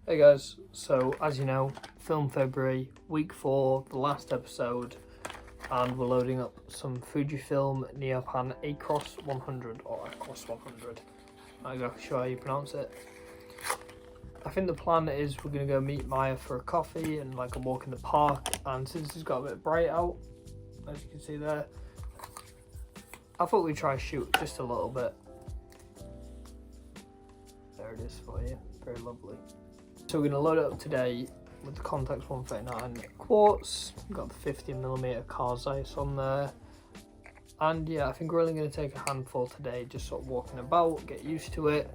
Hey guys, so as you know, film February, week 4, the last episode, and we're loading up some FujiFilm Neopan Acros 100, or Acros 100, I'm not exactly sure how you pronounce it. I think the plan is we're going to go meet Maya for a coffee and like a walk in the park, and since it's got a bit bright out, as you can see there, I thought we'd try shoot just a little bit. There it is for you, very lovely. So we're going to load it up today with the Contax 139 Quartz. We've got the 50mm car Zeiss on there. And yeah, I think we're only going to take a handful today, just sort of walking about, get used to it.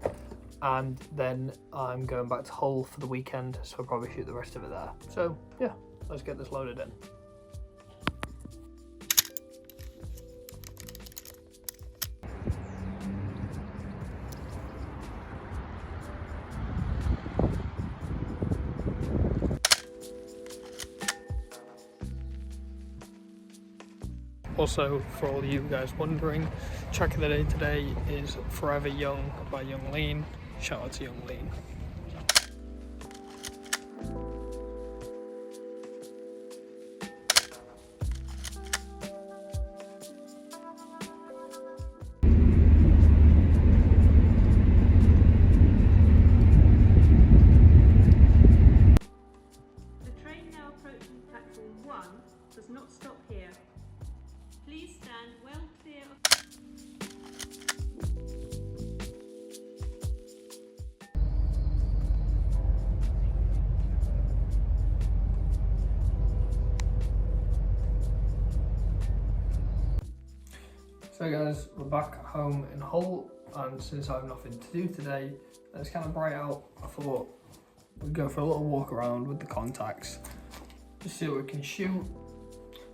And then I'm going back to Hull for the weekend, so I'll probably shoot the rest of it there. So yeah, let's get this loaded in. Also, for all you guys wondering, track of the day today is Forever Young by Young Lean. Shout out to Young Lean. The train now approaching platform 1 does not stop here. Please stand well clear of... So guys, we're back at home in Hull, and since I have nothing to do today, and it's kind of bright out, I thought we'd go for a little walk around with the Contax, just see what we can shoot.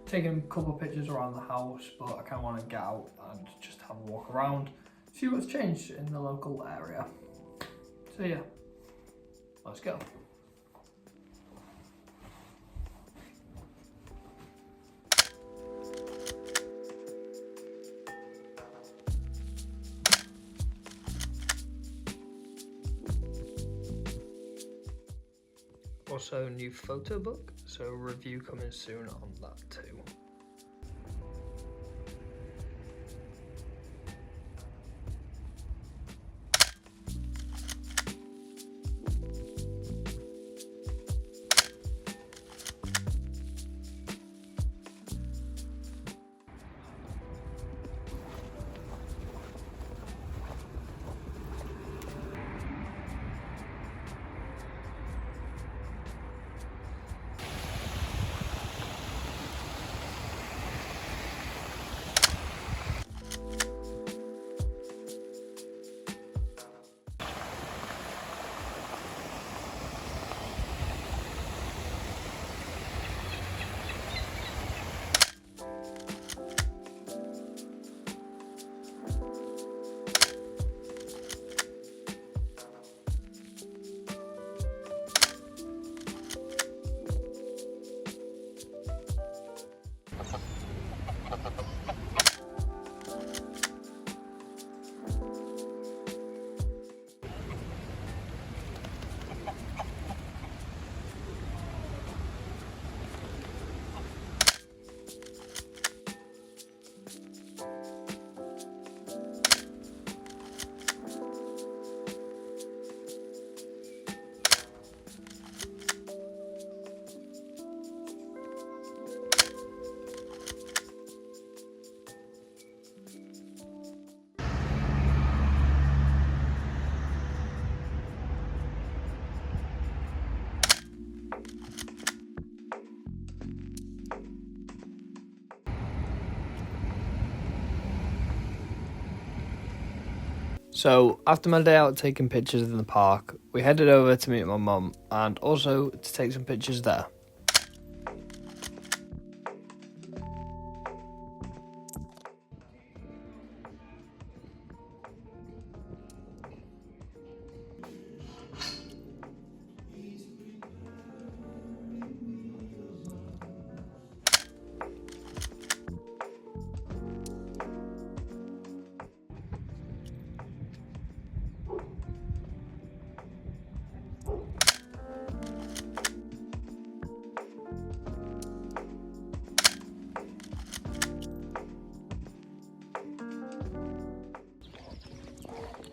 Taking a couple of pictures around the house, but I kind of want to get out and just have a walk around, see what's changed in the local area. So yeah, let's go. Also, new photo book, so a review coming soon on that too. So after my day out taking pictures in the park, we headed over to meet my mum and also to take some pictures there.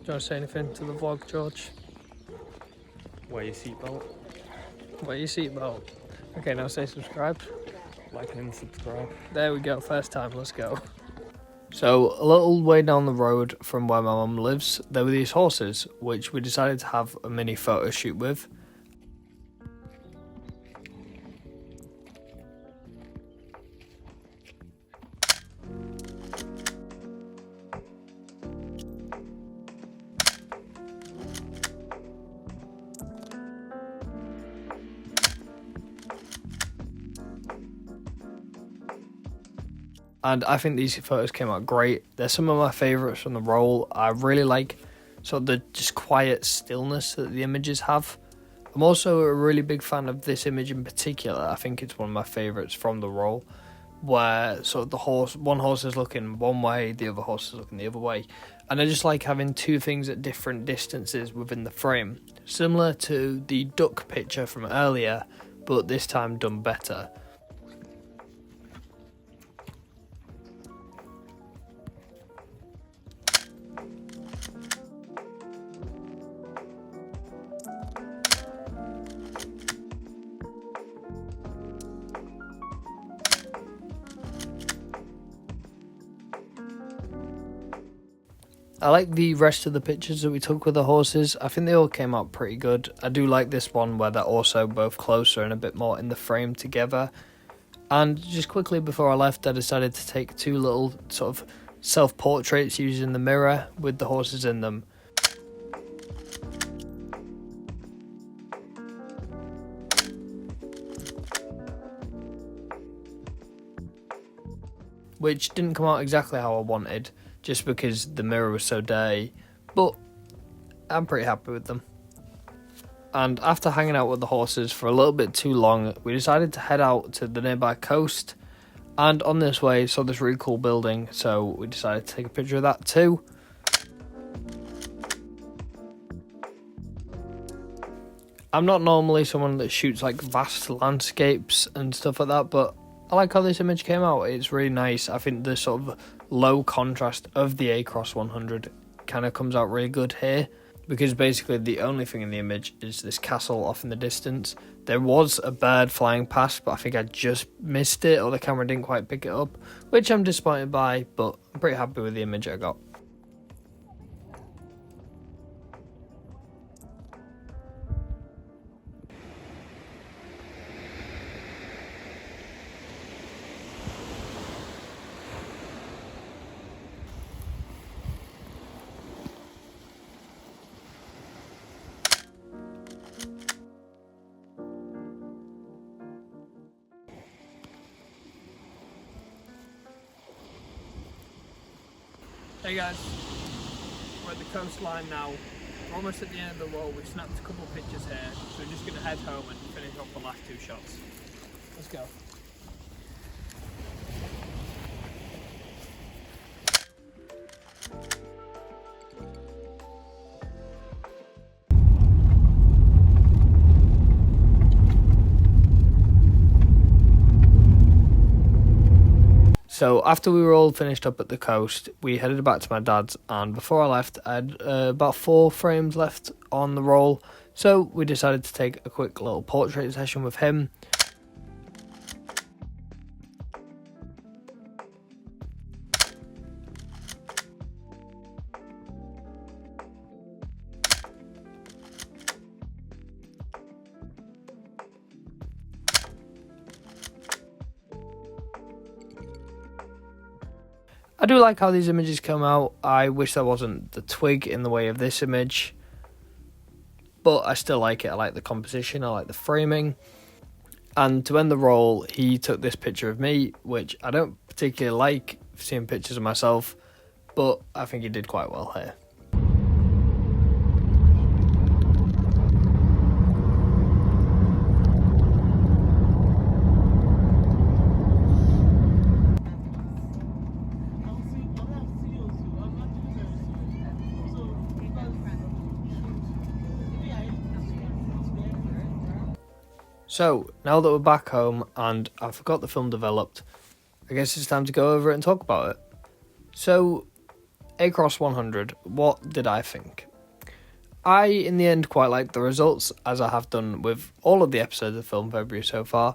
you want to say anything to the vlog, George? Wear your seatbelt, Wear your seatbelt. Okay, now say subscribe. like and subscribe. There we go, first time, let's go. So, a little way down the road from where my mum lives, there were these horses, which we decided to have a mini photo shoot with. And I think these photos came out great. They're some of my favourites from the roll. I really like sort of the just quiet stillness that the images have. I'm also a really big fan of this image in particular. I think it's one of my favourites from the roll, where sort of one horse is looking one way, the other horse is looking the other way. And I just like having two things at different distances within the frame. Similar to the duck picture from earlier, but this time done better. I like the rest of the pictures that we took with the horses. I think they all came out pretty good. I do like this one where they're also both closer and a bit more in the frame together. And just quickly before I left, I decided to take two little sort of self-portraits using the mirror with the horses in them. Which didn't come out exactly how I wanted, just because the mirror was so dirty, but I'm pretty happy with them. And after hanging out with the horses for a little bit too long, we decided to head out to the nearby coast, and on this way saw this really cool building, so we decided to take a picture of that too. I'm not normally someone that shoots like vast landscapes and stuff like that, but I like how this image came out. It's really nice. I think the sort of low contrast of the Acros 100 kind of comes out really good here, because basically the only thing in the image is this castle off in the distance. There was a bird flying past, but I think I just missed it, or the camera didn't quite pick it up, which I'm disappointed by, but I'm pretty happy with the image I got. Hey guys, we're at the coastline now. We're almost at the end of the roll. We've snapped a couple of pictures here, so we're just going to head home and finish off the last two shots. Let's go. So after we were all finished up at the coast, we headed back to my dad's, and before I left, I had about 4 frames left on the roll, so we decided to take a quick little portrait session with him. I do like how these images come out. I wish there wasn't the twig in the way of this image, but I still like it. I like the composition, I like the framing. And to end the roll, he took this picture of me, which I don't particularly like seeing pictures of myself, but I think he did quite well here. So, now that we're back home and I've got the film developed, I guess it's time to go over it and talk about it. So, Acros 100, what did I think? I, in the end, quite liked the results, as I have done with all of the episodes of Film February so far,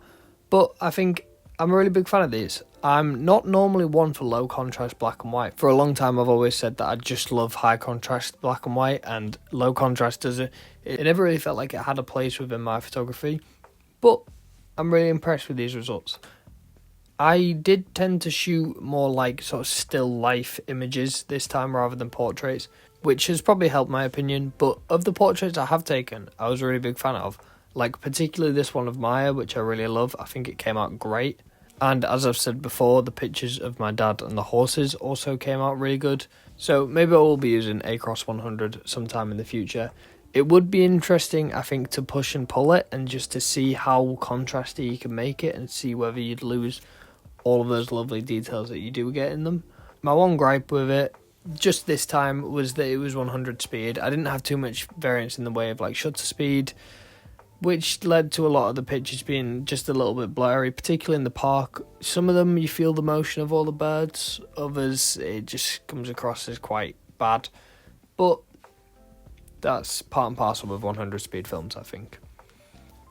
but I think I'm a really big fan of these. I'm not normally one for low contrast black and white. For a long time I've always said that I just love high contrast black and white, and low contrast it never really felt like it had a place within my photography, but I'm really impressed with these results. I did tend to shoot more like sort of still life images this time rather than portraits, which has probably helped my opinion, but of the portraits I have taken, I was a really big fan of. Like particularly this one of Maya, which I really love. I think it came out great. And as I've said before, the pictures of my dad and the horses also came out really good. So maybe I will be using Acros 100 sometime in the future. It would be interesting, I think, to push and pull it and just to see how contrasty you can make it and see whether you'd lose all of those lovely details that you do get in them. My one gripe with it, just this time, was that it was 100 speed. I didn't have too much variance in the way of like shutter speed, which led to a lot of the pictures being just a little bit blurry, particularly in the park. Some of them you feel the motion of all the birds, others it just comes across as quite bad. But that's part and parcel with 100 speed films, I think.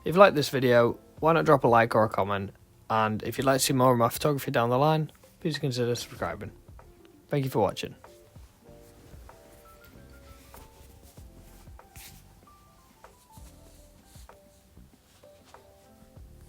If you like this video, why not drop a like or a comment? And if you'd like to see more of my photography down the line, please consider subscribing. Thank you for watching.